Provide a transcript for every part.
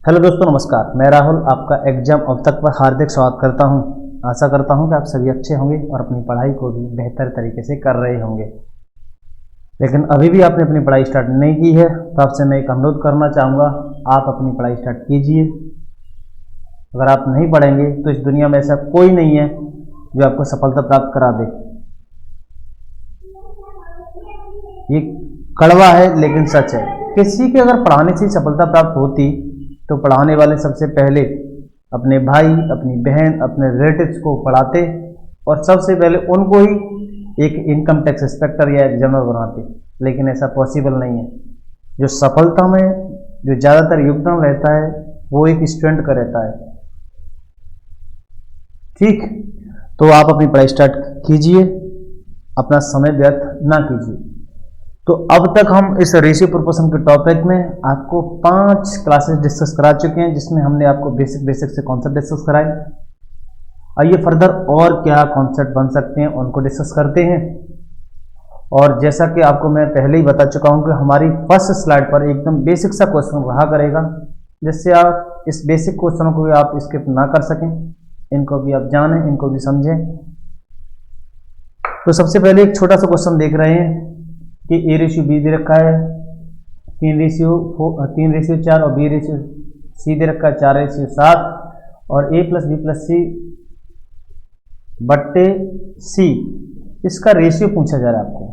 Hello दोस्तों, नमस्कार। मैं राहुल आपका एग्जाम अब तक पर हार्दिक स्वागत करता हूं। आशा करता हूं कि आप सभी अच्छे होंगे और अपनी पढ़ाई को भी बेहतर तरीके से कर रहे होंगे। लेकिन अभी भी आपने अपनी पढ़ाई स्टार्ट नहीं की है तो आपसे मैं एक अनुरोध करना चाहूँगा, आप अपनी पढ़ाई स्टार्ट कीजिए। अगर आप नहीं पढ़ेंगे तो इस दुनिया में ऐसा कोई नहीं है जो आपको सफलता प्राप्त करा दे। ये कड़वा है लेकिन सच है। किसी के अगर पढ़ाने से सफलता प्राप्त होती तो पढ़ाने वाले सबसे पहले अपने भाई, अपनी बहन, अपने रिलेटिव्स को पढ़ाते और सबसे पहले उनको ही एक इनकम टैक्स इंस्पेक्टर या एग्जामिनर बनाते। लेकिन ऐसा पॉसिबल नहीं है। जो सफलता में जो ज़्यादातर योगदान रहता है वो एक स्टूडेंट का रहता है। ठीक, तो आप अपनी पढ़ाई स्टार्ट कीजिए, अपना समय व्यर्थ ना कीजिए। तो अब तक हम इस रेशियो प्रोपोर्शन के टॉपिक में आपको 5 क्लासेस डिस्कस करा चुके हैं, जिसमें हमने आपको बेसिक से कॉन्सेप्ट डिस्कस कराए। आइए फर्दर और क्या कॉन्सेप्ट बन सकते हैं उनको डिस्कस करते हैं। और जैसा कि आपको मैं पहले ही बता चुका हूं कि हमारी फर्स्ट स्लाइड पर एकदम बेसिक सा क्वेश्चन रहा करेगा, जिससे आप इस बेसिक क्वेश्चनों को भी आप स्किप ना कर सकें, इनको भी आप जानें, इनको भी समझें। तो सबसे पहले एक छोटा सा क्वेश्चन देख रहे हैं कि ए रेशियो बी दे रखा है 3:4 और बी रेशियो सी दे रखा है 4:7 और ए प्लस बी प्लस सी बट्टे सी, इसका रेशियो पूछा जा रहा है आपको।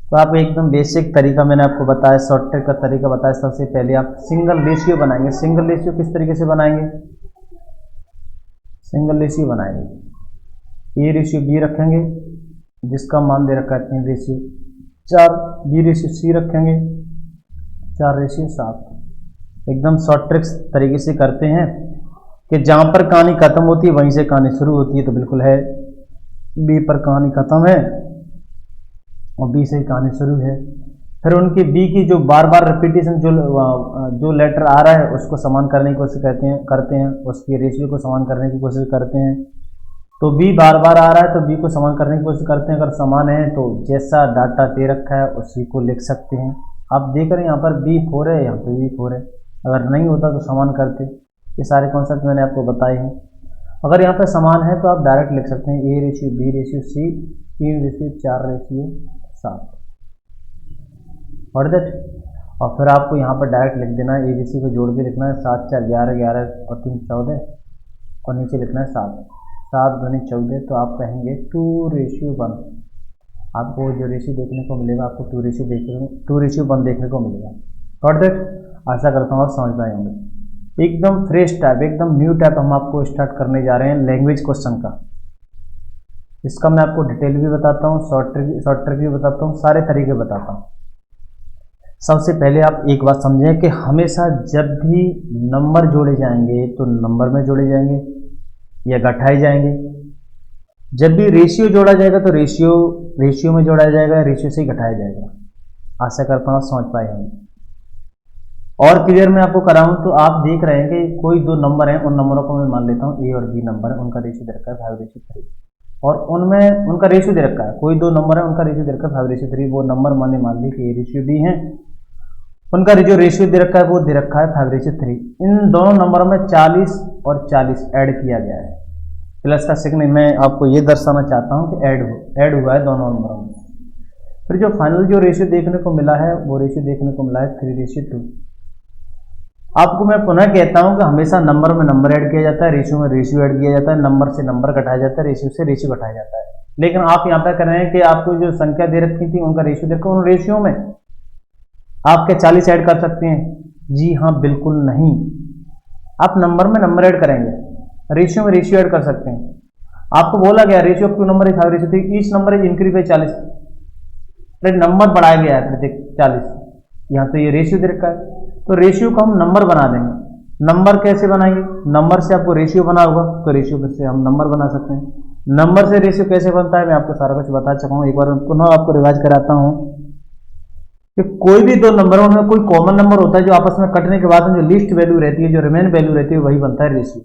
तो आप एकदम बेसिक तरीका मैंने आपको बताया, शॉर्ट ट्रिक का तरीका बताया। सबसे पहले आप सिंगल रेशियो बनाएंगे। सिंगल रेशियो किस तरीके से बनाएंगे? सिंगल रेशियो बनाएंगे, ए रेशियो बी रखेंगे जिसका मान दे रखा है 3:4, बी रेशियो सी रखेंगे 4:7। एकदम शॉर्ट ट्रिक्स तरीके से करते हैं कि जहाँ पर कहानी खत्म होती है वहीं से कहानी शुरू होती है। तो बिल्कुल है, बी पर कहानी खत्म है और बी से कहानी शुरू है। फिर उनकी बी की जो बार बार रिपीटेशन जो लेटर आ रहा है उसको समान करने की कोशिश करते हैं, उसकी रेशियो को समान करने की कोशिश करते हैं। तो बी बार बार आ रहा है तो बी को समान करने की कोशिश करते हैं। अगर समान है तो जैसा डाटा दे रखा है उसी को लिख सकते हैं। आप देख रहे हैं यहाँ पर B4 है, यहाँ पर B4 है। अगर नहीं होता तो समान करते। ये सारे कॉन्सेप्ट मैंने आपको बताए हैं। अगर यहाँ पर समान है तो आप डायरेक्ट लिख सकते हैं A ratio B ratio C 3:4:7 और दैट। और फिर आपको यहाँ पर डायरेक्ट लिख देना है, ABC को जोड़ के लिखना है 7×4 = 11, 11 और 3 14 और नीचे लिखना है 7 दूनी 14। तो आप कहेंगे 2:1। आपको जो रेशियो देखने को मिलेगा आपको 2:1 देखने को मिलेगा। Got that? आशा करता हूँ आप समझ पाए होंगे। एकदम फ्रेश टाइप, एकदम न्यू टाइप हम आपको स्टार्ट करने जा रहे हैं लैंग्वेज क्वेश्चन का। इसका मैं आपको डिटेल भी बताता हूँ, शॉर्ट ट्रिक भी बताता हूँ, सारे तरीके बताता हूँ। सबसे पहले आप एक बात समझें कि हमेशा जब भी नंबर जोड़े जाएंगे तो नंबर में जोड़े जाएंगे या घटाए जाएंगे। जब भी रेशियो जोड़ा जाएगा तो रेशियो में जोड़ा जाएगा, रेशियो से ही घटाया जाएगा। आशा करता हूँ समझ पाए होंगे। और क्लियर मैं आपको कराऊं तो आप देख रहे हैं कि कोई 2 नंबर हैं, उन नंबरों को मैं मान लेता हूँ ए और बी नंबर है, उनका रेशियो दे रखा है 5:3 और उनमें उनका रेशियो दे रखा है। कोई 2 नंबर है, उनका रेशियो दे रखा है 5:3। वो नंबर मान ली कि ए रेशियो बी है, उनका जो रेशियो दे रखा है वो दे रखा है 5:3। इन दोनों नंबरों में 40 और 40 ऐड किया गया है। प्लस का सिग्नल मैं आपको ये दर्शाना चाहता हूँ कि ऐड हुआ है दोनों नंबरों में। फिर जो फाइनल जो रेशियो देखने को मिला है वो रेशियो देखने को मिला है 3:2। आपको मैं पुनः कहता हूँ कि हमेशा नंबर में नंबर ऐड किया जाता है, रेशियो में रेशियो ऐड किया जाता है, नंबर से नंबर घटाया जाता है, रेशियो से रेशियो घटाया जाता है। लेकिन आप यहाँ पर कह रहे हैं कि आपको जो संख्या दे रखी थी उनका रेशियो देखो, उन रेशियो में आप क्या 40 ऐड कर सकते हैं? जी हाँ, बिल्कुल नहीं। आप नंबर में नंबर ऐड करेंगे, रेशियो में रेशियो ऐड कर सकते हैं। आपको बोला गया ratio of 2 number is 5:3, each number is increase by 40। Number बढ़ाया गया है प्रत्येक 40। यहाँ तो ये रेशियो दे रखा है तो रेशियो को हम नंबर बना देंगे। नंबर कैसे बनाएंगे? नंबर से आपको रेशियो बना होगा तो रेशियो से हम नंबर बना सकते हैं। नंबर से रेशियो कैसे बनता है मैं आपको सारा कुछ बता चुका हूँ। एक बार पुनः आपको रिवाइज कराता हूँ कि कोई भी 2 नंबरों में कोई कॉमन नंबर होता है जो आपस में कटने के बाद में जो लीस्ट वैल्यू रहती है, जो रिमेन वैल्यू रहती है, वही बनता है रेशियो।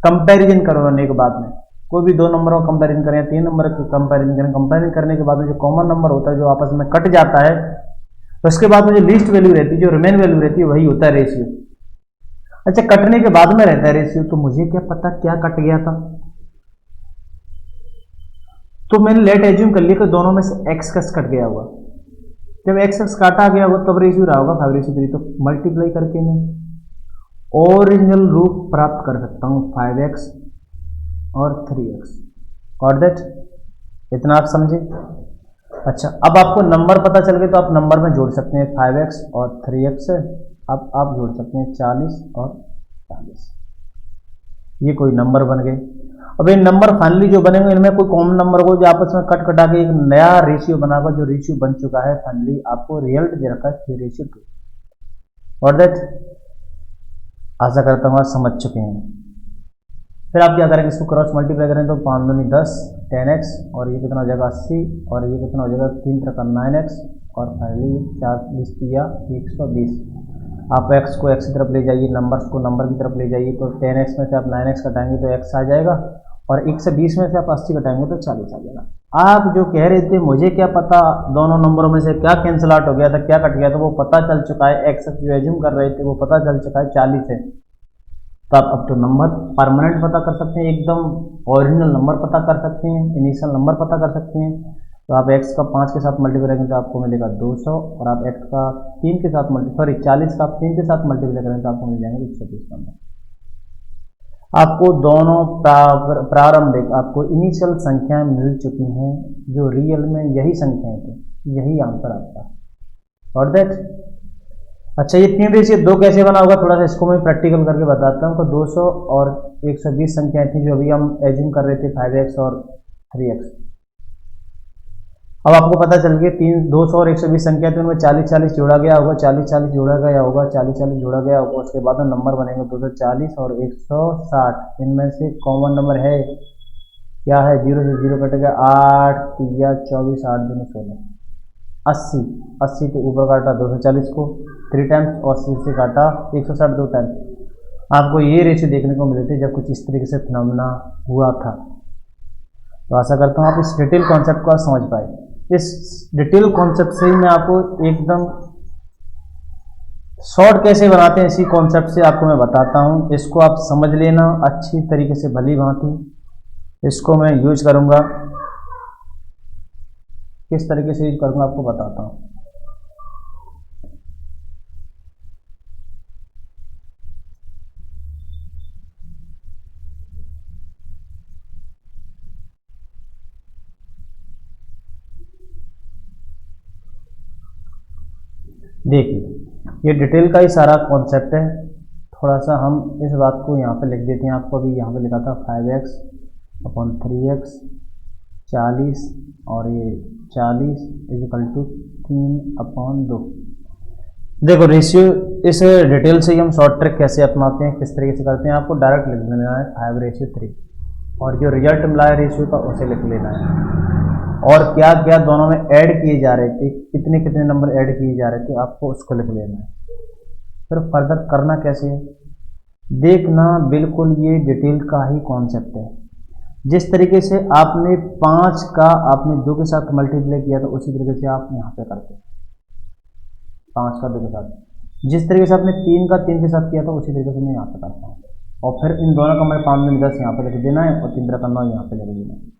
कंपैरिजन करने के बाद में कोई भी 2 नंबरों का कंपैरिजन करें, 3 नंबर का कंपैरिजन करें, कंपैरिजन करने के बाद में जो कॉमन नंबर होता है जो आपस में कट जाता है तो उसके बाद में जो लीस्ट वैल्यू रहती है, जो रिमेन वैल्यू रहती है, वही होता है रेशियो। अच्छा, कटने के बाद में रहता है रेशियो, तो मुझे क्या पता क्या कट गया था। तो मैंने लेट एज्यूम कर लिया कि दोनों में से एक्स कट गया होगा। जब एक्स काटा गया होगा तब रेशियो रहा होगा 5:3। तो मल्टीप्लाई करके मैं ओरिजिनल रूप प्राप्त कर सकता हूँ 5x और 3x। और दैट इतना आप समझे। अच्छा, अब आपको नंबर पता चल गए तो आप नंबर में जोड़ सकते हैं 5x और 3x है। अब आप जोड़ सकते हैं 40 और 40, ये कोई नंबर बन गए। अब ये नंबर फाइनली जो बनेंगे इनमें कोई कॉमन नंबर हो जो आपस में कट कटा के एक नया रेशियो बनागा, जो रेशियो बन चुका है फाइनली आपको रिजल्ट दे रखा है 3:2। और दैट आशा करता हूँ आप समझ चुके हैं। फिर आप क्या करेंगे, इसको क्रॉस मल्टीप्लाई करें तो 5 दूनी 10 10x, और ये कितना हो जाएगा 80, और ये कितना हो जाएगा 3 का 9x, और फाइनली 40 या 120। आप x को x की तरफ ले जाइए, नंबर्स को नंबर की तरफ ले जाइए, तो 10x में से आप 9x कटाएंगे तो x आ जाएगा, और 120 में से आप 80 कटाएंगे तो 40 आ जाएगा। आप जो कह रहे थे मुझे क्या पता दोनों नंबरों में से क्या कैंसिल आउट हो गया था, क्या कट गया था, वो पता चल चुका है। एक्स जो एज्यूम कर रहे थे वो पता चल चुका है 40 है। तो आप अब तो नंबर परमानेंट पता कर सकते हैं, एकदम ओरिजिनल नंबर पता कर सकते हैं, इनिशियल नंबर पता कर सकते हैं। तो आप x का 5 के साथ मल्टीप्लाई करेंगे तो आपको मिलेगा 200, और आप x का 3 के साथ 40 का आप 3 के साथ मल्टीप्लाई करेंगे तो आपको मिल जाएंगे 120 नंबर। आपको दोनों प्रारंभिक आपको इनिशियल संख्याएं मिल चुकी हैं, जो रियल में यही संख्याएं थी, यही आंसर आपका। और दैट अच्छा, ये 3:2 कैसे बना होगा, थोड़ा सा इसको मैं प्रैक्टिकल करके बताता हूँ। तो 200 और 120 संख्याएं थी जो अभी हम एज्यूम कर रहे थे 5x और 3x। अब आपको पता चल गया 200 और 120 संख्या थी, उनमें 40-40 जोड़ा गया होगा, 40-40 जोड़ा गया होगा, 40-40 जोड़ा गया होगा। उसके बाद नंबर बनेंगे 240 और 160। इनमें से कॉमन नंबर है क्या है, 0 से 0 कट गया, 8 या 24, 8 दूनी 16, 80 के ऊपर काटा 240 को 3 टाइम्स, और 80 से काटा 160 2 टाइम्स। आपको ये रेशियो देखने को मिले थे जब कुछ इस तरीके से फिनोमेना हुआ था। तो आशा करता हूँ आप इस डिटेल कॉन्सेप्ट को आप समझ पाए। इस डिटेल कॉन्सेप्ट से ही मैं आपको एकदम शॉर्ट कैसे बनाते हैं इसी कॉन्सेप्ट से आपको मैं बताता हूँ। इसको आप समझ लेना अच्छी तरीके से, भली भांति इसको मैं यूज करूँगा, किस तरीके से यूज करूँगा आपको बताता हूँ। देखिए, ये डिटेल का ही सारा कॉन्सेप्ट है। थोड़ा सा हम इस बात को यहाँ पे लिख देते हैं। आपको अभी यहाँ पे लिखा था 5x अपॉन 3x 40, और ये 40 इजिकल टू 3/2। देखो रेशियो, इस डिटेल से ही हम शॉर्ट ट्रिक कैसे अपनाते हैं, किस तरीके से करते हैं, आपको डायरेक्ट लिख लेना है 5:3, और जो रिजल्ट मिला है रेशियो का उसे लिख लेना है। और क्या क्या दोनों में ऐड किए जा रहे थे, कितने कितने नंबर ऐड किए जा रहे थे, आपको उसको लिख लेना है। फिर फर्दर करना कैसे है देखना, बिल्कुल ये डिटेल का ही कॉन्सेप्ट है। जिस तरीके से आपने 5 का आपने 2 के साथ मल्टीप्लाई किया था उसी तरीके से आप यहाँ पे करते हैं 5 का 2 के साथ। जिस तरीके से आपने 3 का 3 के साथ किया था उसी तरीके से मैं यहाँ पे करता हूँ। और फिर इन दोनों का मैं 5 में 10 यहाँ पे लिख देना है, और 3 का 9 यहाँ पे लिख देना है।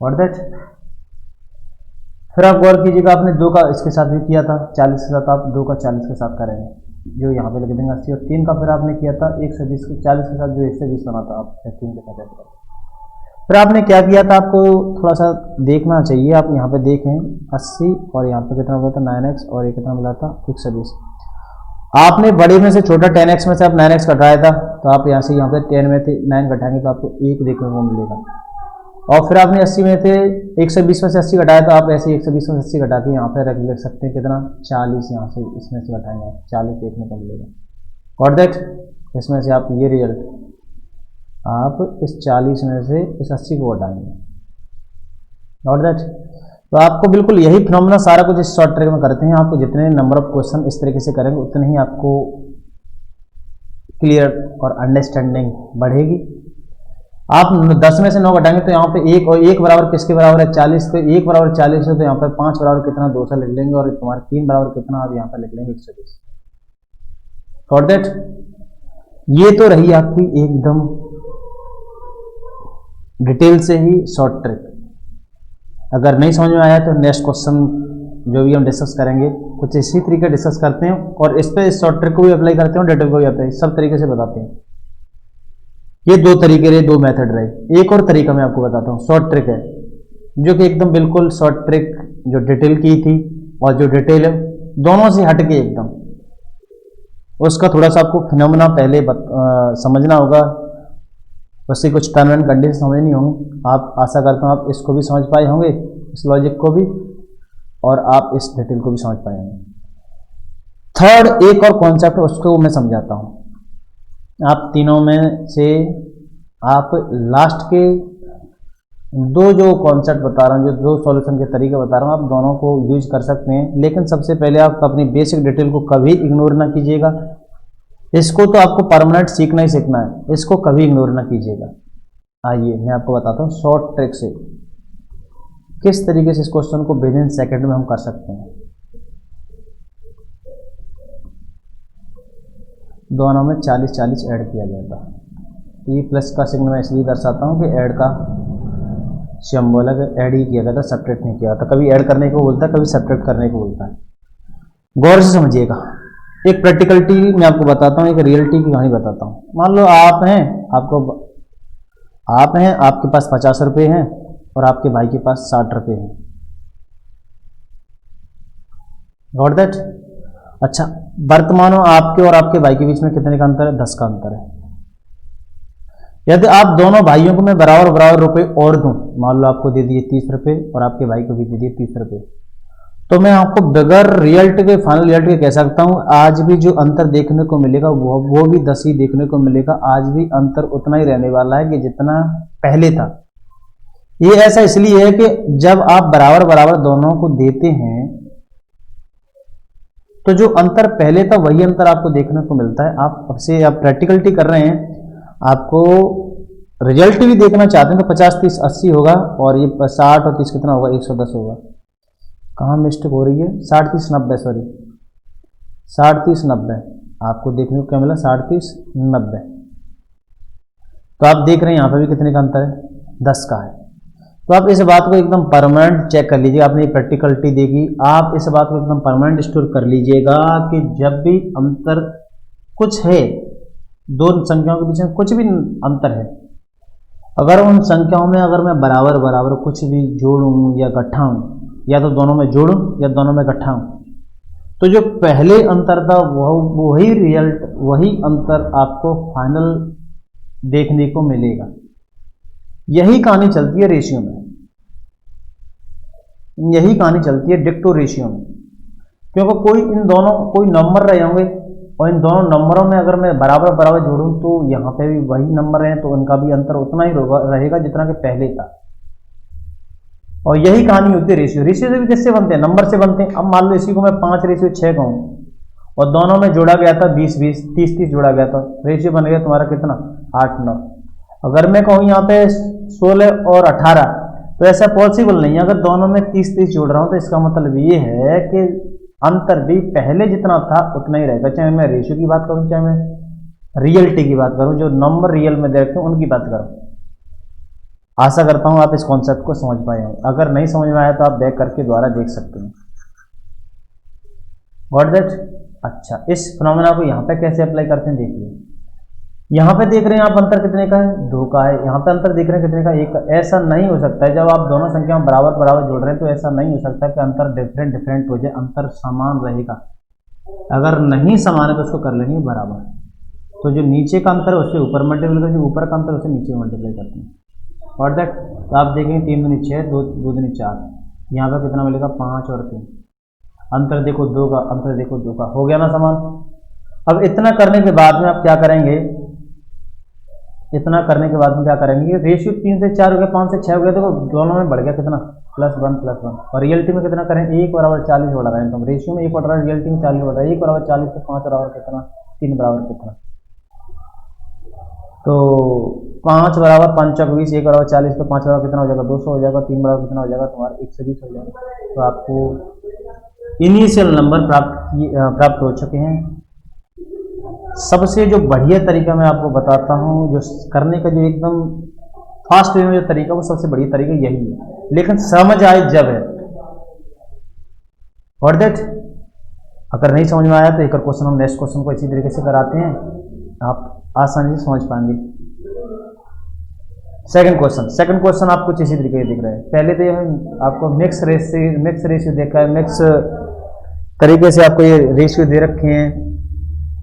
और दैट फिर आप गौर कीजिएगा, आपने 2 का इसके साथ भी किया था 40 के साथ, आप 2 का 40 के साथ करेंगे जो यहाँ पे लिख देंगे 80, और 3 का फिर आपने किया था 120 के 40 के साथ जो 120 बना था, आप 3 के साथ ऐसे। फिर आपने क्या किया था, आपको थोड़ा सा देखना चाहिए। आप यहाँ पे देखें 80, और यहाँ पे कितना मिला था 9x, और ये कितना मिला था 120। आपने बड़े में से छोटा 10x में से आप 9x घटाया था, तो आप यहाँ से यहाँ पे 10 में थे 9 घटाएंगे तो आपको 1 देखने को मिलेगा। और फिर आपने 80 में थे 120 में से 80 घटाया, तो आप ऐसे 120 में से 80 घटा के यहाँ पे रख लिख सकते हैं कितना 40, यहाँ से इसमें से घटाएंगे 40 देखने को मिलेगा। और दैट इसमें से आप ये रिजल्ट आप इस 40 में से इस 80 को घटाएंगे। और दैट तो आपको बिल्कुल यही फिनोमेना सारा कुछ इस शॉर्ट ट्रिक में करते हैं। आपको जितने नंबर ऑफ क्वेश्चन इस तरीके से करेंगे उतने ही आपको क्लियर और अंडरस्टैंडिंग बढ़ेगी। आप 10 में से 9 घटाएंगे तो यहाँ पे 1, और 1 बराबर किसके बराबर है 40, तो 1 बराबर 40 है, तो यहाँ पर 5 बराबर कितना 200 लिख लेंगे, और तुम्हारे 3 बराबर कितना आप यहाँ पर लिख लेंगे 120। फॉर दैट ये तो रही आपकी एकदम डिटेल से ही शॉर्ट ट्रिक। अगर नहीं समझ में आया तो नेक्स्ट क्वेश्चन जो भी हम डिस्कस करेंगे कुछ इसी तरीके डिस्कस करते हैं, और इस पे इस शॉर्ट ट्रिक को भी अप्लाई करते हैं, डिटेल को भी अप्लाई, सब तरीके से बताते हैं। ये दो तरीके रहे, दो मेथड रहे। एक और तरीका मैं आपको बताता हूँ, शॉर्ट ट्रिक है जो कि एकदम बिल्कुल शॉर्ट ट्रिक जो डिटेल की थी और जो डिटेल है दोनों से हट के एकदम, उसका थोड़ा सा आपको फिनोमेना पहले समझना होगा, उससे कुछ टर्म एंड कंडीशन समझनी होंगी। आप आशा करता हूँ आप इसको भी समझ पाए होंगे, इस लॉजिक को भी, और आप इस डिटेल को भी समझ पाए होंगे। थर्ड एक और कॉन्सेप्ट उसको मैं समझाता हूँ। आप तीनों में से आप लास्ट के दो जो कॉन्सेप्ट बता रहा हूँ, जो दो सॉल्यूशन के तरीके बता रहा हूँ, आप दोनों को यूज कर सकते हैं। लेकिन सबसे पहले आप अपनी बेसिक डिटेल को कभी इग्नोर ना कीजिएगा। इसको तो आपको परमानेंट सीखना ही सीखना है, इसको कभी इग्नोर ना कीजिएगा। आइए मैं आपको बताता हूँ शॉर्ट ट्रिक से किस तरीके से इस क्वेश्चन को विद इन सेकेंड में हम कर सकते हैं। दोनों में 40-40 ऐड किया जाएगा। ये प्लस का सिग्नल मैं इसलिए दर्शाता हूँ कि ऐड का सिंबल है, ऐड ही किया जाता, सब्ट्रैक्ट नहीं किया जाता। कभी ऐड करने को बोलता है, कभी सब्ट्रैक्ट करने को बोलता है। गौर से समझिएगा। एक प्रैक्टिकलिटी मैं आपको बताता हूँ, एक रियलिटी की कहानी बताता हूँ। मान लो आप हैं, आपके पास 50 रुपये हैं और आपके भाई के पास 60 रुपये हैं। Got that? अच्छा, वर्तमान में आपके और आपके भाई के बीच में कितने का अंतर है? 10 का अंतर है। यदि आप दोनों भाइयों को मैं बराबर बराबर रुपए और दूं, मान लो आपको दे दिए 30 रुपये और आपके भाई को भी दे दिए 30 रुपये, तो मैं आपको बगैर रिजल्ट के, फाइनल रिजल्ट के कह सकता हूं आज भी जो अंतर देखने को मिलेगा वो भी 10 ही देखने को मिलेगा। आज भी अंतर उतना ही रहने वाला है कि जितना पहले था। ये ऐसा इसलिए है कि जब आप बराबर बराबर दोनों को देते हैं तो जो अंतर पहले था वही अंतर आपको देखने को मिलता है। आप अब से आप प्रैक्टिकलिटी कर रहे हैं, आपको रिजल्ट भी देखना चाहते हैं तो 50-30 80 होगा, और ये 60 और 30 कितना होगा? 110 होगा। कहाँ मिस्टेक हो रही है? 60-30 90, सॉरी 60-30-90 आपको देखने को क्या मिला? 60-30-90। तो आप देख रहे हैं यहाँ पर भी कितने का अंतर है? 10 का है। तो आप इस बात को एकदम परमानेंट चेक कर लीजिए। आपने ये प्रैक्टिकलिटी देगी, आप इस बात को एकदम परमानेंट स्टोर कर लीजिएगा कि जब भी अंतर कुछ है, दो संख्याओं के बीच में कुछ भी अंतर है, अगर उन संख्याओं में अगर मैं बराबर बराबर कुछ भी जोड़ूं या घटाऊं, या तो दोनों में जोड़ूं या दोनों में घटाऊं, तो जो पहले अंतर था वही रिजल्ट, वही अंतर आपको फाइनल देखने को मिलेगा। यही कहानी चलती है रेशियो में, यही कहानी चलती है डिक्टो रेशियो में। क्योंकि कोई नंबर रहे होंगे और इन दोनों नंबरों में अगर मैं बराबर बराबर जोड़ूं तो यहाँ पे भी वही नंबर हैं, तो उनका भी अंतर उतना ही रहेगा जितना कि पहले था। और यही कहानी होती है रेशियो। रेशियो से भी किससे बनते हैं? नंबर से बनते हैं। अब मान लो इसी को मैं 5:6 कहूँ और दोनों में जोड़ा गया था 20-20, 30-30 जोड़ा गया था, रेशियो बन गया तुम्हारा कितना? 8-9। अगर मैं कहूँ यहाँ पे 16 और 18, तो ऐसा पॉसिबल नहीं है। अगर दोनों में 30-30 जोड़ रहा हूँ तो इसका मतलब ये है कि अंतर भी पहले जितना था उतना ही रहेगा, चाहे मैं रेशियो की बात करूं चाहे मैं रियलिटी की बात करूं, जो नंबर रियल में देखते हैं उनकी बात करूं। आशा करता हूं आप इस कॉन्सेप्ट को समझ पाए हैं। अगर नहीं समझ में आया तो आप बैक करके द्वारा देख सकते हैं। What that? अच्छा, इस फिनोमेना को यहाँ पे कैसे अप्लाई करते हैं देखिए। यहाँ पे देख रहे हैं आप अंतर कितने का है? 2 का है। यहाँ पे अंतर देख रहे हैं कितने का? 1 का। ऐसा नहीं हो सकता है, जब आप दोनों संख्या बराबर बराबर जोड़ रहे हैं तो ऐसा नहीं हो सकता कि अंतर डिफरेंट हो जाए। अंतर समान रहेगा। अगर नहीं समान है तो उसको कर लेंगे बराबर। तो जो नीचे का अंतर है उससे ऊपर मल्टीप्लाई करते हैं, जो ऊपर का अंतर है उससे नीचे मल्टीप्लाई करते हैं। और दैट, तो आप देखेंगे 3 दूनी 6, 2 दूनी 4, यहाँ पर कितना मिलेगा? 5 और 3। अंतर देखो 2 का, अंतर देखो 2 का, हो गया ना समान। अब इतना करने के बाद में आप क्या करेंगे? इतना करने के बाद में क्या करेंगे? रेशियो 3 से 4 हो गया, 5 से 6 हो गया। देखो दोनों में बढ़ गया कितना? +1+1। और रियलिटी में कितना करें? 1 बराबर 40 बढ़ा रहे हैं। तो रेशियो में 1 बढ़ रहा है, रियलिटी में 40 बढ़ रहा है। 1 बराबर 40 तो 5 बराबर कितना? 3 बराबर कितना? तो 5 बराबर 5 × 20, 1 बराबर 40, तो 5 बराबर कितना हो जाएगा? 200 हो जाएगा। 3 बराबर कितना हो जाएगा तुम्हारा? 120 हो जाएगा। तो आपको इनिशियल नंबर प्राप्त हो चुके हैं। सबसे जो बढ़िया तरीका मैं आपको बताता हूँ, जो करने का जो एकदम फास्ट वे में जो तरीका, वो सबसे बढ़िया तरीका यही है, लेकिन समझ आए जब है। और दैट अगर नहीं समझ में आया तो एक और क्वेश्चन हम नेक्स्ट क्वेश्चन को इसी तरीके से कराते हैं, आप आसानी से समझ पाएंगे। सेकंड क्वेश्चन आप कुछ इसी तरीके से दिख रहे हैं। पहले तो आपको मिक्स रेशियो देखा है, मिक्स तरीके से आपको ये रेशियो दे रखे हैं।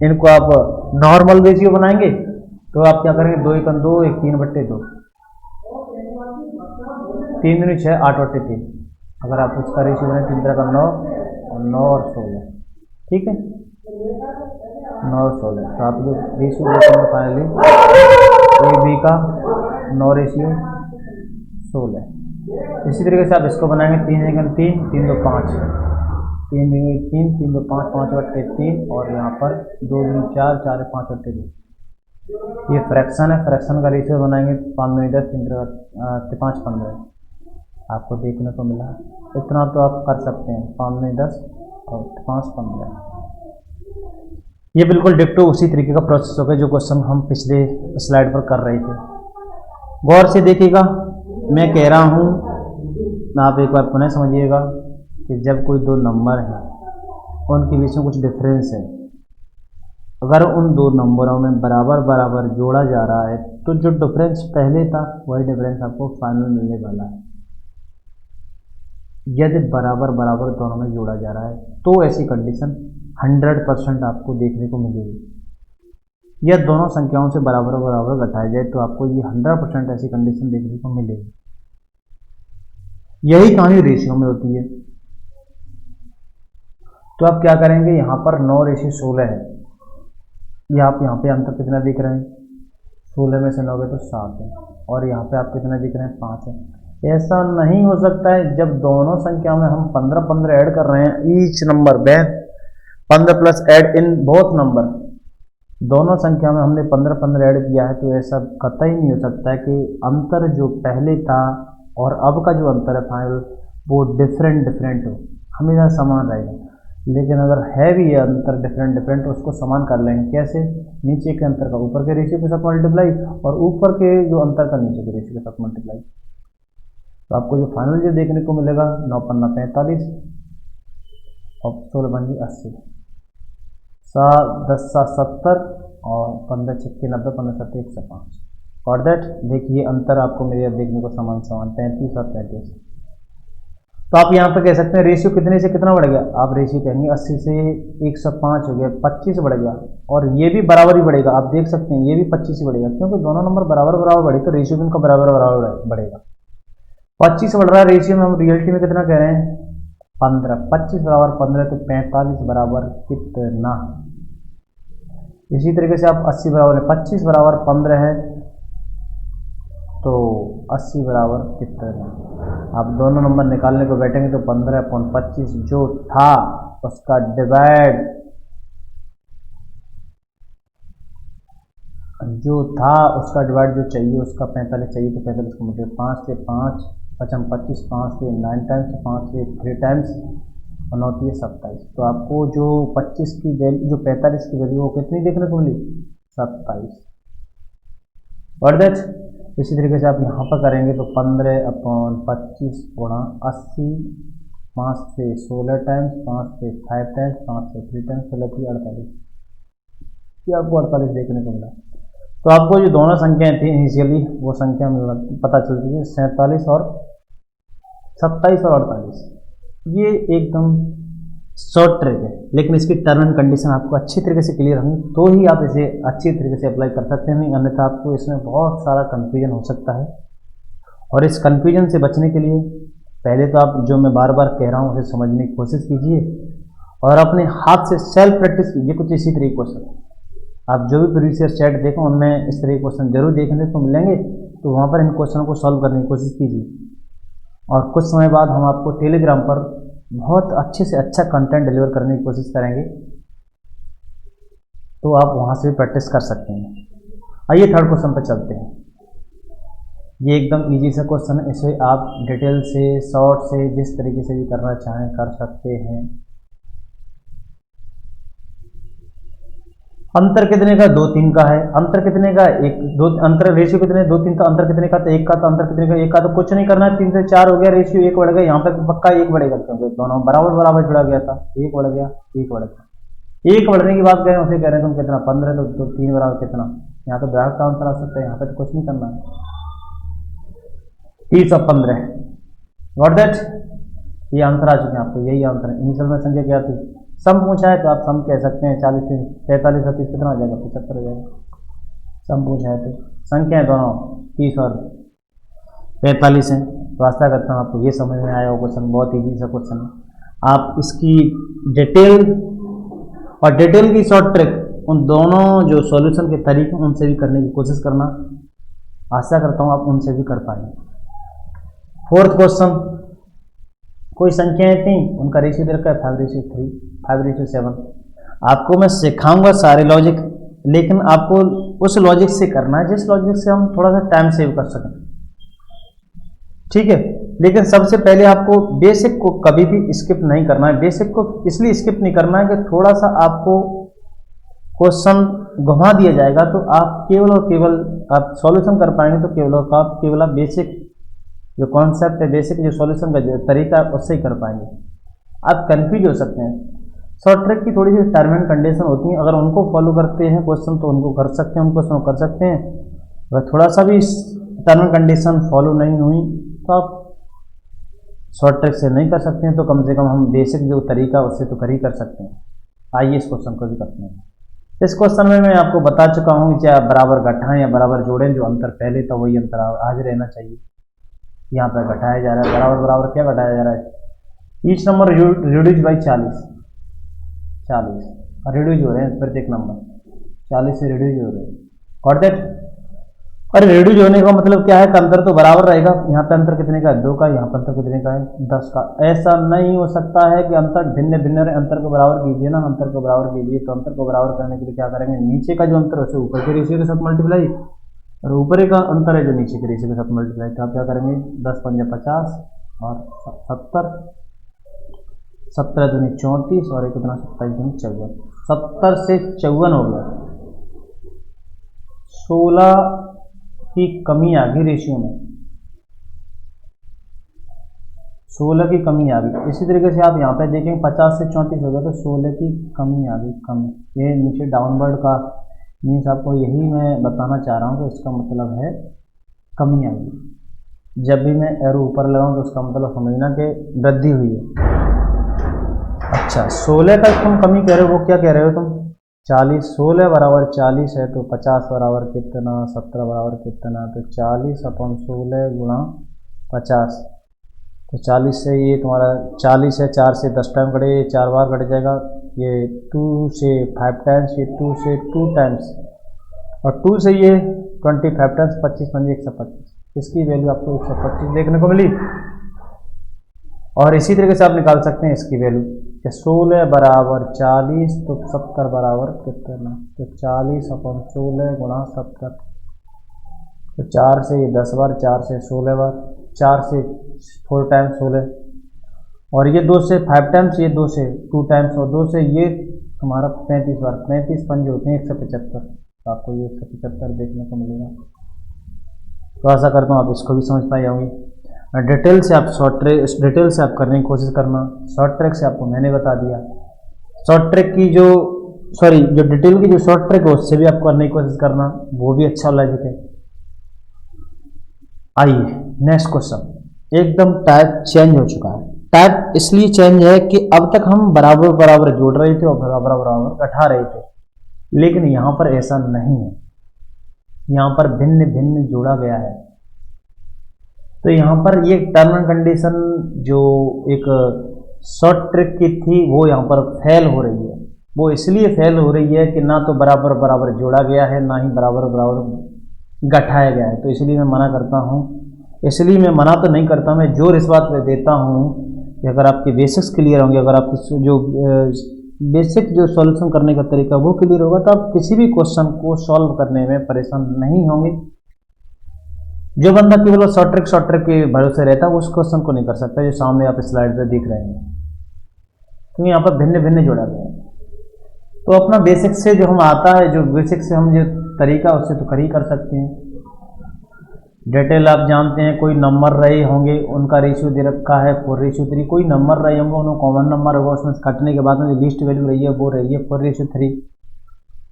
इनको आप नॉर्मल रेशियो बनाएंगे तो आप क्या करेंगे, 2 1 2 1 3/2, 3 दूनी 6 8/3। अगर आप उसका रेशियो बनाए 3 तरह का 9 और 9 और 16, ठीक है, 9 और 16। तो आप जो रेशियो देखेंगे फाइनली ए बी का 9:16। इसी तरीके से आप इसको बनाएंगे 3 1 3 3 2 5, 3 2 3 3 2 5 5/3, और यहाँ पर 2 2 4 4 5/2। ये फ्रैक्शन है, फ्रैक्शन का रेशियो बनाएंगे 5 2 10 3 5 15। आपको देखने को मिला, इतना तो आप कर सकते हैं, 5 2 10 और 5 15। ये बिल्कुल डिक्टो उसी तरीके का प्रोसेस होगा जो क्वेश्चन हम पिछले स्लाइड पर कर रहे थे। गौर से देखिएगा, मैं कह रहा हूँ, आप एक बार पुनः समझिएगा कि जब कोई दो नंबर हैं उनके बीच में कुछ डिफरेंस है, अगर उन दो नंबरों में बराबर बराबर जोड़ा जा रहा है तो जो डिफरेंस पहले था वही डिफरेंस आपको फाइनल मिलने वाला है। यदि बराबर बराबर दोनों में जोड़ा जा रहा है तो ऐसी कंडीशन 100% आपको देखने को मिलेगी। या दोनों संख्याओं से बराबर बराबर घटाया जाए तो आपको ये 100% ऐसी कंडीशन देखने को मिलेगी। यही कहानी रेशियो में होती है। तो आप क्या करेंगे, यहाँ पर 9:16 है, ये आप यहाँ पे अंतर कितना दिख रहे हैं, 16 में से 9 गए तो 7 है, और यहाँ पे आप कितना दिख रहे हैं, 5 है। ऐसा नहीं हो सकता है जब दोनों संख्या में हम 15 ऐड कर रहे हैं, ईच नंबर में 15 plus add in both number, दोनों संख्या में हमने 15 ऐड किया है, तो ऐसा कतई नहीं हो सकता है कि अंतर जो पहले था और अब का जो अंतर है फाइनल वो डिफरेंट हो, हमेशा समान रहेगा। लेकिन अगर है भी ये अंतर डिफरेंट तो उसको समान कर लेंगे कैसे, नीचे के अंतर का ऊपर के रेशियो के साथ मल्टीप्लाई और ऊपर के जो अंतर का नीचे के रेशियो के साथ मल्टीप्लाई। तो आपको जो फाइनल जो देखने को मिलेगा 9 पन्ना 45 और 16 पंजी 80, 7 10 7 70 और 15 6 90 15 7 105। और दैट देखिए अंतर आपको मेरे देखने को समान 35 और 35। तो आप यहाँ पर कह सकते हैं रेशियो कितने से कितना बढ़ गया, आप रेशियो कहेंगे 80 से 105 हो गया, 25 बढ़ गया, और ये भी बराबर ही बढ़ेगा। आप देख सकते हैं ये भी 25 ही बढ़ेगा, क्योंकि दोनों नंबर बराबर बराबर बढ़े तो रेशियो भी उनका बराबर बराबर बढ़ेगा। 25 बढ़ रहा है रेशियो में, हम रियलिटी में कितना कह रहे हैं 15, 25 बराबर 15 तो 45 बराबर कितना। इसी तरीके से आप 80 बराबर है, 25 बराबर 15 है तो 80 बराबर कितना। आप दोनों नंबर निकालने को बैठेंगे तो 15/25 जो था उसका डिवाइड जो चाहिए उसका 45 चाहिए, तो 45 को मुझे 5 से 5 55 25 5 से 9 टाइम्स 5 से 3 टाइम्स और 9 से 27। तो आपको जो 25 की वैल्यू जो 45 की वैल्यू वो कितनी देखने को मिली 27। और दैट इसी तरीके से आप यहाँ पर करेंगे तो 15/25 गुणा 80, 5 से 16 टाइम्स 5 से 5 टाइम्स 5 से 3 टाइम्स 48, ये आपको 48 देखने को मिला। तो आपको जो दोनों संख्याएं थी इनिशियली वो संख्या पता चलती है 47 और 27 और 48। ये एकदम शॉर्ट ट्रिक है, लेकिन इसकी टर्म एंड कंडीशन आपको अच्छी तरीके से क्लियर होंगी तो ही आप इसे अच्छी तरीके से अप्लाई कर सकते हैं, नहीं अन्यथा आपको इसमें बहुत सारा कन्फ्यूजन हो सकता है। और इस कन्फ्यूजन से बचने के लिए पहले तो आप जो मैं बार बार कह रहा हूँ उसे समझने की कोशिश कीजिए और अपने हाथ से सेल्फ प्रैक्टिस कीजिए। कुछ इसी तरीके क्वेश्चन आप जो भी प्रीवियस चैट देखें उनमें इस तरह के क्वेश्चन जरूर देखने को मिलेंगे, तो वहाँ पर इन क्वेश्चनों को सॉल्व करने की कोशिश कीजिए। और कुछ समय बाद हम आपको टेलीग्राम पर बहुत अच्छे से अच्छा कंटेंट डिलीवर करने की कोशिश करेंगे, तो आप वहाँ से भी प्रैक्टिस कर सकते हैं। आइए थर्ड क्वेश्चन पर चलते हैं। ये एकदम इजी सा क्वेश्चन है, इसे आप डिटेल से शॉर्ट से जिस तरीके से भी करना चाहें कर सकते हैं। अंतर कितने का, 2 3 का है। अंतर कितने का, 1 2, अंतर रेशियो कितने, 2 3 का। अंतर कितने का, तो 1 का। तो अंतर कितने का, 1 का। तो कुछ नहीं करना है, 3 से 4 हो गया, रेशियो 1 बढ़ गया। यहाँ पे पक्का 1 बढ़ेगा क्योंकि दोनों बराबर बराबर जुड़ा गया था। 1 बढ़ गया, 1 बढ़ गया। 1 बढ़ने की बात करें, उसे कह रहे हैं तुम कितना, 15, तो 3 बराबर कितना। यहाँ पे ब्रैकेट का आंसर आ सकता है, यहाँ पे तो कुछ नहीं करना है। 3015, गॉट दैट। ये आंसर आ चुके हैं आपको, यही आंसर है। इनिशियल में संख्या क्या थी, सम पूछा है तो आप सम कह सकते हैं। 40 से 45 और 30 कितना हो जाएगा, 75 हो जाएगा। सम पूछा है तो संख्या है दोनों 30 और 45 है। तो आशा करता हूँ आपको ये समझ में आया हो क्वेश्चन, बहुत ईजी सा क्वेश्चन है। आप इसकी डिटेल और डिटेल की शॉर्ट ट्रिक, उन दोनों जो सॉल्यूशन के तरीके उनसे भी करने की कोशिश करना। आशा करता हूँ आप उनसे भी कर पाएंगे। 4th क्वेश्चन, कोई संख्याएं थी, उनका रेशियो दे रखा है 5:3, 5:7। आपको मैं सिखाऊंगा सारे लॉजिक, लेकिन आपको उस लॉजिक से करना है जिस लॉजिक से हम थोड़ा सा टाइम सेव कर सकें, ठीक है। लेकिन सबसे पहले आपको बेसिक को कभी भी स्किप नहीं करना है। बेसिक को इसलिए स्किप नहीं करना है कि थोड़ा सा आपको क्वेश्चन घुमा दिया जाएगा तो आप केवल और केवल आप सॉल्यूशन कर पाएंगे, तो केवल आप बेसिक जो कॉन्सेप्ट है, बेसिक जो सॉल्यूशन का जो तरीका है उससे ही कर पाएंगे। आप कंफ्यूज हो सकते हैं। शॉर्ट ट्रिक की थोड़ी सी टर्म एंड कंडीशन होती हैं, अगर उनको फॉलो करते हैं क्वेश्चन तो उनको कर सकते हैं, उन क्वेश्चन कर सकते हैं। अगर थोड़ा सा भी टर्म एंड कंडीशन फॉलो नहीं हुई तो आप शॉर्ट ट्रिक से नहीं कर सकते हैं, तो कम से कम हम बेसिक जो तरीका उससे तो कर ही कर सकते हैं। आइए इस क्वेश्चन को भी करते हैं। इस क्वेश्चन में मैं आपको बता चुका हूँ कि चाहे बराबर घटाएं या बराबर जोड़ें, जो अंतर पहले था वही अंतर आज रहना चाहिए। यहाँ पर घटाया जा रहा है, बराबर बराबर क्या घटाया जा रहा है, ईच नंबर रिड्यूज बाई 40 और रिड्यूज हो रहे हैं प्रत्येक नंबर 40 से रिड्यूज हो रहे हैं। और दैट, अरे रिड्यूज होने का मतलब क्या है कि अंतर तो बराबर रहेगा। यहाँ पे अंतर कितने का है, 2 का। यहाँ पर अंतर कितने का है, 10 का। ऐसा नहीं हो सकता है कि अंतर भिन्न भिन्न रहे। अंतर को बराबर कीजिए ना, अंतर को बराबर कीजिए। तो अंतर को बराबर करने के लिए क्या करेंगे, नीचे का जो अंतर है उसे ऊपर के रेशियो के साथ मल्टीप्लाई, और ऊपर का अंतर है जो नीचे के रेशियो के साथ मल्टीप्लाई। तो आप क्या करेंगे, 10 पंजा 50 और 70, 17 दूनी 34 और एक कितना 27 दूनी 54। 70 से 54 हो गया, 16 की कमी आ गई रेशियो में, 16 की कमी आ गई। इसी तरीके से आप यहाँ पे देखेंगे 50 से 34 हो गया, तो 16 की कमी आ गई, कमी। ये नीचे डाउनवर्ड का मीन्स आपको यही मैं बताना चाह रहा हूँ कि इसका मतलब है कमी आई। जब भी मैं एरो ऊपर लगाऊँ तो उसका मतलब समझना कि वृद्धि हुई है। अच्छा, 16 का तुम कमी कह रहे हो, वो क्या कह रहे हो तुम, 40। 16 बराबर 40 है, तो 50 बराबर कितना, 17 बराबर कितना, तो 40/16 गुणा 50। तो 40 से ये तुम्हारा 40 है, 4 से 10 टाइम कटे, 4 बार कट जाएगा। ये 2 से 5 टाइम्स, ये 2 से 2 टाइम्स, और 2 से ये 25 टाइम्स, 25 पंजे 125। इसकी वैल्यू आपको 125 देखने को मिली। और इसी तरीके से आप निकाल सकते हैं इसकी वैल्यू कि 16 बराबर 40, तो 70 बराबर कितना, तो 40/16 गुणा 70। तो 4 से ये 10 बार, 4 से 16 बार, 4 से 4 टाइम्स 16, और ये 2 से 5 टाइम्स, ये 2 से 2 टाइम्स, और 2 से ये तुम्हारा 35 बार। 35 पंजे होते हैं 175, तो आपको ये 175 देखने को मिलेगा। तो आशा करता हूँ आप इसको भी समझ पाए होंगे। डिटेल से आप डिटेल से आप करने की कोशिश करना। शॉर्ट ट्रिक से आपको मैंने बता दिया। शॉर्ट ट्रिक की जो डिटेल की जो शॉर्ट ट्रिक है उससे भी आप करने की कोशिश करना, वो भी अच्छा लॉजिक है। आइए नेक्स्ट क्वेश्चन, एकदम टाइप चेंज हो चुका है। टाइप इसलिए चेंज है कि अब तक हम बराबर बराबर जोड़ रहे थे और बराबर बराबर घटा रहे थे, लेकिन यहाँ पर ऐसा नहीं है। यहाँ पर भिन्न भिन्न जोड़ा गया है। तो यहाँ पर ये टर्म एंड कंडीशन जो एक शॉर्ट ट्रिक की थी वो यहाँ पर फेल हो रही है। वो इसलिए फेल हो रही है कि ना तो बराबर बराबर जोड़ा गया है, ना ही बराबर बराबर घटाया गया है। तो इसलिए मैं मना करता हूँ। इसलिए मैं मना तो नहीं करता, मैं जोर इस बात पर देता हूँ कि अगर आपके बेसिक्स क्लियर होंगे, अगर आपकी जो बेसिक जो सॉल्यूशन करने का तरीका वो क्लियर होगा, तो आप किसी भी क्वेश्चन को सॉल्व करने में परेशान नहीं होंगे। जो बंदा केवल शॉर्ट ट्रिक के भरोसे रहता है वो उस क्वेश्चन को नहीं कर सकता जो सामने आप स्लाइड पे दिख रहे हैं, क्योंकि यहाँ पर भिन्न भिन्न जोड़ा गया है। तो अपना बेसिक से जो हम आता है, जो बेसिक से हम जो तरीका उससे तो कर ही कर सकते हैं। डिटेल आप जानते हैं, कोई नंबर रहे होंगे उनका रेशियो दे रखा है 4:3, कोई नंबर रहे होंगे उन्होंने कॉमन नंबर होगा, उसमें कटने के बाद में जो लिस्ट वैल्यू रही है वो रही है 4:3।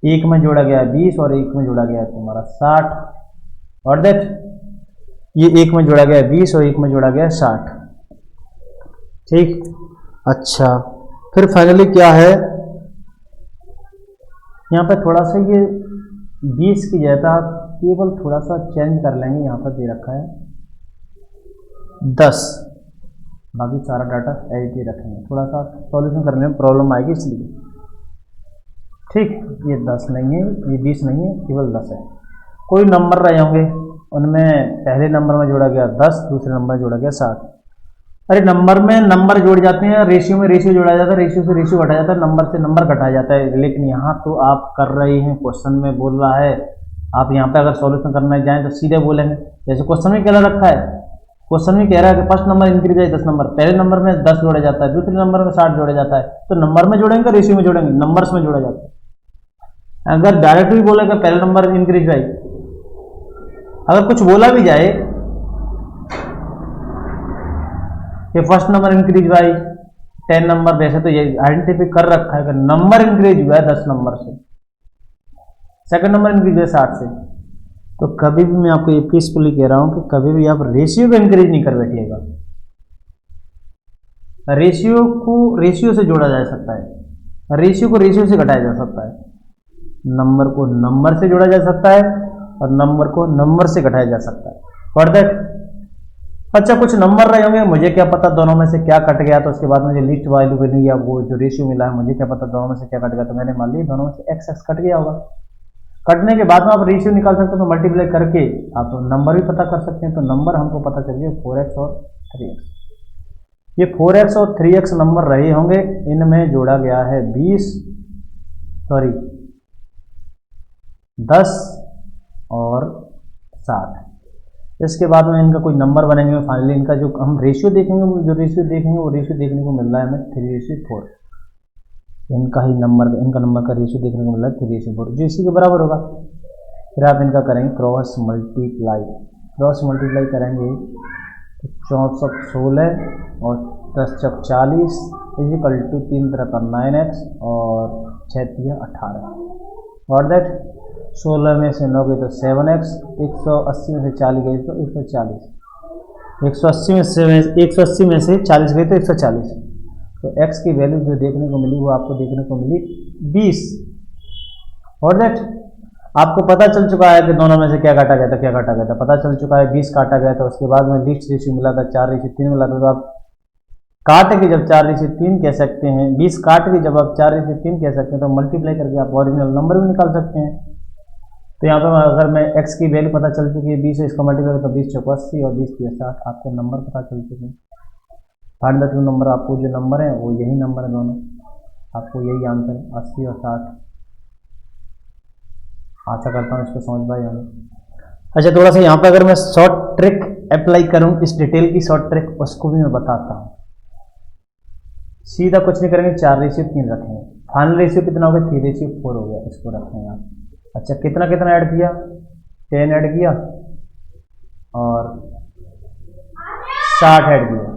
एक में जोड़ा गया है 20 और एक में जोड़ा गया है तुम्हारा 60, और दैट ये एक में जोड़ा गया है 20 और एक में जोड़ा गया है 60। ठीक, अच्छा फिर फाइनली क्या है, यहाँ पे थोड़ा सा ये 20 की जगह केवल थोड़ा सा चेंज कर लेंगे, यहाँ पर दे रखा है 10, बाकी सारा डाटा एज ही रखेंगे, थोड़ा सा सॉल्यूशन करने में प्रॉब्लम आएगी इसलिए। ठीक, ये 10 नहीं है, ये 20 नहीं है, केवल 10 है। कोई नंबर रहे होंगे उनमें पहले नंबर में जोड़ा गया 10, दूसरे नंबर में जोड़ा गया 60। अरे नंबर में नंबर जोड़ जाते हैं, रेशियो में रेशियो जोड़ा जाता है, रेशियो से रेशियो घटाया जाता है, नंबर से नंबर घटाया जाता है। लेकिन यहाँ तो आप कर रहे हैं, क्वेश्चन में बोल रहा है, आप यहाँ पे अगर सॉल्यूशन करना जाएं तो सीधे बोलेंगे, जैसे क्वेश्चन में क्या रखा है, क्वेश्चन में कह रहा है कि फर्स्ट नंबर इंक्रीज है 10 नंबर, पहले नंबर में 10 जोड़ा जाता है, दूसरे नंबर में 60 जोड़ा जाता है, तो नंबर में जोड़ेंगे रेशियो में जोड़ेंगे, नंबर्स में जोड़ा जाता है। अगर डायरेक्ट भी बोलेगा पहले नंबर इंक्रीज है, अगर कुछ बोला भी जाए कि first number increase by 10 number, वैसे तो ये आइडेंटिफाई कर रखा है कि नंबर इंक्रीज हुआ है 10 नंबर से, सेकंड नंबर इंक्रीज हुआ है 60 से, तो कभी भी मैं आपको ये पीसफुली कह रहा हूं कि कभी भी आप रेशियो को इंक्रीज नहीं कर बैठिएगा। रेशियो को रेशियो से जोड़ा जा सकता है, रेशियो को रेशियो से घटाया जा सकता है, नंबर को नंबर से जोड़ा जा सकता है और नंबर को नंबर से घटाया जा सकता है। फॉर दैट अच्छा कुछ नंबर रहे होंगे, मुझे क्या पता दोनों में से क्या कट गया, तो उसके बाद मुझे लिस्ट वैल्यू बनी या वो जो रेशियो मिला है मुझे क्या पता दोनों में से क्या कट गया, तो मैंने मान लिया दोनों में से x कट गया होगा। कटने के बाद में आप रेशियो निकाल सकते हो, तो मल्टीप्लाई करके आप नंबर भी पता कर सकते हैं। तो नंबर हमको पता चल गया 4x और 3x। ये 4x और 3x नंबर रहे होंगे, इनमें जोड़ा गया है 10 और 60। इसके बाद में इनका कोई नंबर बनेंगे, फाइनली इनका जो हम रेशियो देखेंगे, वो रेशियो देखने को मिल रहा है हमें 3:4। इनका ही नंबर, इनका नंबर का रेशियो देखने को मिल रहा है 3:4, जो इसी के बराबर होगा। फिर आप इनका करेंगे क्रॉस मल्टीप्लाई करेंगे तो 416 और 10 चौक 40 इजिकल टू 3 तरह का 9x और 6 18, और दैट 16 में से 9 गए तो 7x, 180 में से 40 गए तो 140, 180 में से 40 गए तो 140। तो x की वैल्यू जो देखने को मिली वो आपको देखने को मिली 20, और दैट आपको पता चल चुका है कि दोनों में से क्या काटा गया था, पता चल चुका है 20 काटा गया था। उसके बाद में लिस्ट रेशियो मिला था 4:3 मिला था, तो आप काट के जब 4:3 कह सकते हैं, 20 काट के जब आप 4:3 कह सकते हैं, तो मल्टीप्लाई करके आप ओरिजिनल नंबर भी निकाल सकते हैं। तो यहाँ पर अगर मैं x की वैल्यू पता चल चुकी है 20 है, इसका मल्टीप्लाई तो 20 चौक 80 और 20 60, आपको नंबर पता चल चुके हैं। फाइंड द टू नंबर, आपको जो नंबर है वो यही नंबर है, दोनों आपको यही आंसर 80 और 60। आशा करता हूँ इसको समझ पाए हमें। अच्छा थोड़ा सा यहाँ पे अगर मैं शॉर्ट ट्रिक अप्लाई करूँ, इस डिटेल की शॉर्ट ट्रिक, उसको भी मैं बताता हूँ। सीधा कुछ नहीं करेंगे, 4:3 रखेंगे, फाइनल रेशियो कितना हो गया 3:4 हो गया, इसको रखेंगे आप। अच्छा कितना कितना ऐड किया, 10 ऐड किया और 60 ऐड किया।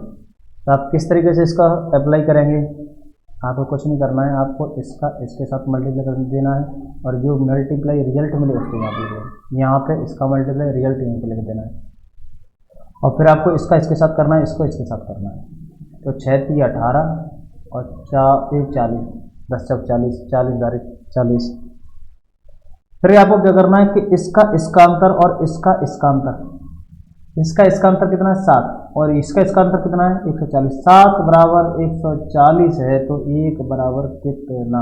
तो आप किस तरीके से इसका अप्लाई करेंगे, आपको कुछ नहीं करना है, आपको इसका इसके साथ मल्टीप्लाई कर देना है और जो मल्टीप्लाई रिजल्ट मिले उसको यहाँ पे इसका मल्टीप्लाई रिजल्ट यहीं पे लिख देना है, और फिर आपको इसका इसके साथ करना है, इसको इसके साथ करना है। तो 6 × 18 और 4 × 40, 10 चौक 40, 40 40। फिर आपको क्या करना है कि इसका अंतर और इसका अंतर, इसका अंतर कितना है 7 और इसका अंतर कितना है 140। 7 बराबर 140 है, तो 1 बराबर कितना,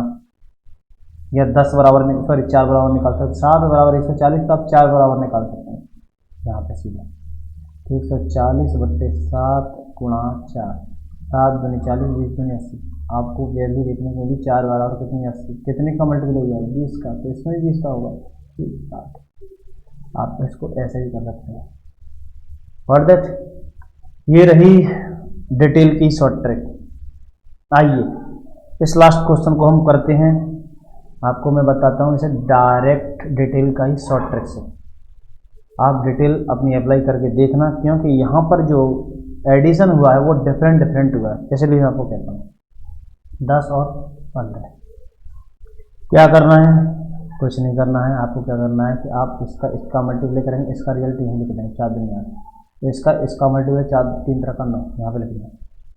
या 10 बराबर 4 बराबर निकाल सकते हैं। 7 बराबर 140, तो आप 4 बराबर निकाल सकते हैं यहाँ पे सीधा। 140 बट्टे 7 गुणा 4, 7 दूनी 40, 20 दूनी 80। आपको वैल्यू देखने को मिली 4 बराबर कितनी 80, कितने का मल्टीप्लाई हुआ 20 का, तो इसमें 20 का होगा 60। आप इसको ऐसे ही कर सकते हैं। और दैट ये रही डिटेल की शॉर्ट ट्रिक। आइए इस लास्ट क्वेश्चन को हम करते हैं। आपको मैं बताता हूँ इसे डायरेक्ट डिटेल का ही शॉर्ट ट्रिक से। आप डिटेल अपनी अप्लाई करके देखना, क्योंकि यहाँ पर जो एडिशन हुआ है वो डिफरेंट हुआ है। जैसे भी मैं आपको कहता हूँ 10 और 15। क्या करना है, कुछ नहीं करना है। आपको क्या करना है कि आप इसका मल्टीप्लाई करेंगे, इसका रिजल्ट यहीं लिख देंगे 4 दिन में। तो इसका मल्टीप्लाई 4 3 तरह का 9 यहाँ पे लिख देना।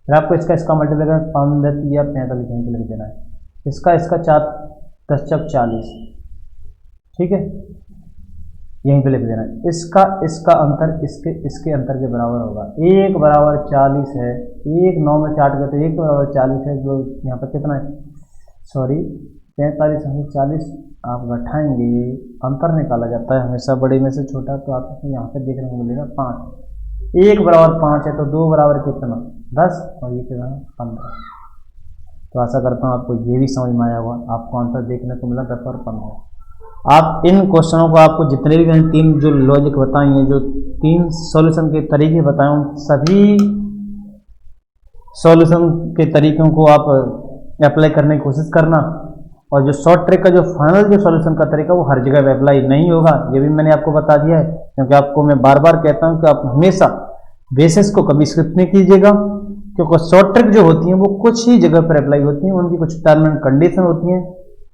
फिर आपको इसका मल्टीप्लाई करना 15 या 45 यहीं पे लिख देना है। इसका 4 10 चक 40, ठीक है, यहीं पे लिख देना है। इसका अंतर इसके अंतर के बराबर होगा। 1 बराबर 40 है, 1 9 में 4 गए तो 1 बराबर 40 है, जो यहाँ पर कितना है, सॉरी 45 में 40 आप घटाएंगे, अंतर निकाला जाता है हमेशा बड़े में से छोटा। तो आपको यहाँ पे देखने को मिलेगा 5। 1 बराबर 5 है तो 2 बराबर कितना 10 और ये कितना 15। तो आशा करता हूँ आपको ये भी समझ में आया होगा। आपको आंसर देखने को मिला 10 और 15। आप इन क्वेश्चनों को, आपको जितने भी मैंने 3 जो लॉजिक बताई हैं, जो 3 सॉल्यूशन के तरीके बताए हूँ, सभी सॉल्यूशन के तरीकों को आप अप्लाई करने की कोशिश करना। और जो शॉर्ट ट्रिक का जो फाइनल जो सॉल्यूशन का तरीका वो हर जगह अप्लाई नहीं होगा, ये भी मैंने आपको बता दिया है। क्योंकि आपको मैं बार बार कहता हूँ कि आप हमेशा बेसिस को कभी स्किप नहीं कीजिएगा, क्योंकि शॉर्ट ट्रिक जो होती हैं वो कुछ ही जगह पर अप्लाई होती हैं, उनकी कुछ टर्म एंड कंडीशन होती हैं।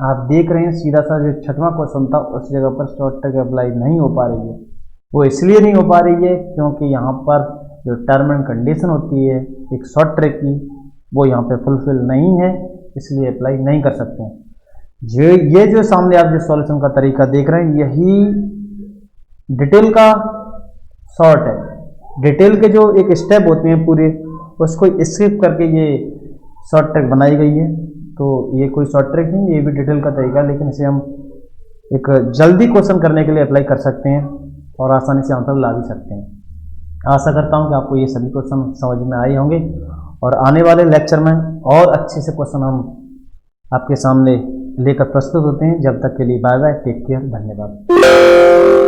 आप देख रहे हैं सीधा सा जो 6वां क्वेश्चन था उस जगह पर शॉर्ट ट्रिक अप्लाई नहीं हो पा रही है। वो इसलिए नहीं हो पा रही है क्योंकि यहाँ पर जो टर्म एंड कंडीशन होती है एक शॉर्ट ट्रिक की, वो यहाँ पे फुलफिल नहीं है, इसलिए अप्लाई नहीं कर सकते हैं। ये जो सामने आप जो सॉल्यूशन का तरीका देख रहे हैं, यही डिटेल का शॉर्ट है। डिटेल के जो एक स्टेप होते हैं पूरे, उसको स्किप करके ये शॉर्ट ट्रिक बनाई गई है। तो ये कोई शॉर्ट ट्रिक नहीं, ये भी डिटेल का तरीका है, लेकिन इसे हम एक जल्दी क्वेश्चन करने के लिए अप्लाई कर सकते हैं और आसानी से आंसर ला भी सकते हैं। आशा करता हूँ कि आपको ये सभी क्वेश्चन समझ में आए होंगे और आने वाले लेक्चर में और अच्छे से क्वेश्चन हम आपके सामने लेकर प्रस्तुत होते हैं। जब तक के लिए बाय बाय, टेक केयर, धन्यवाद।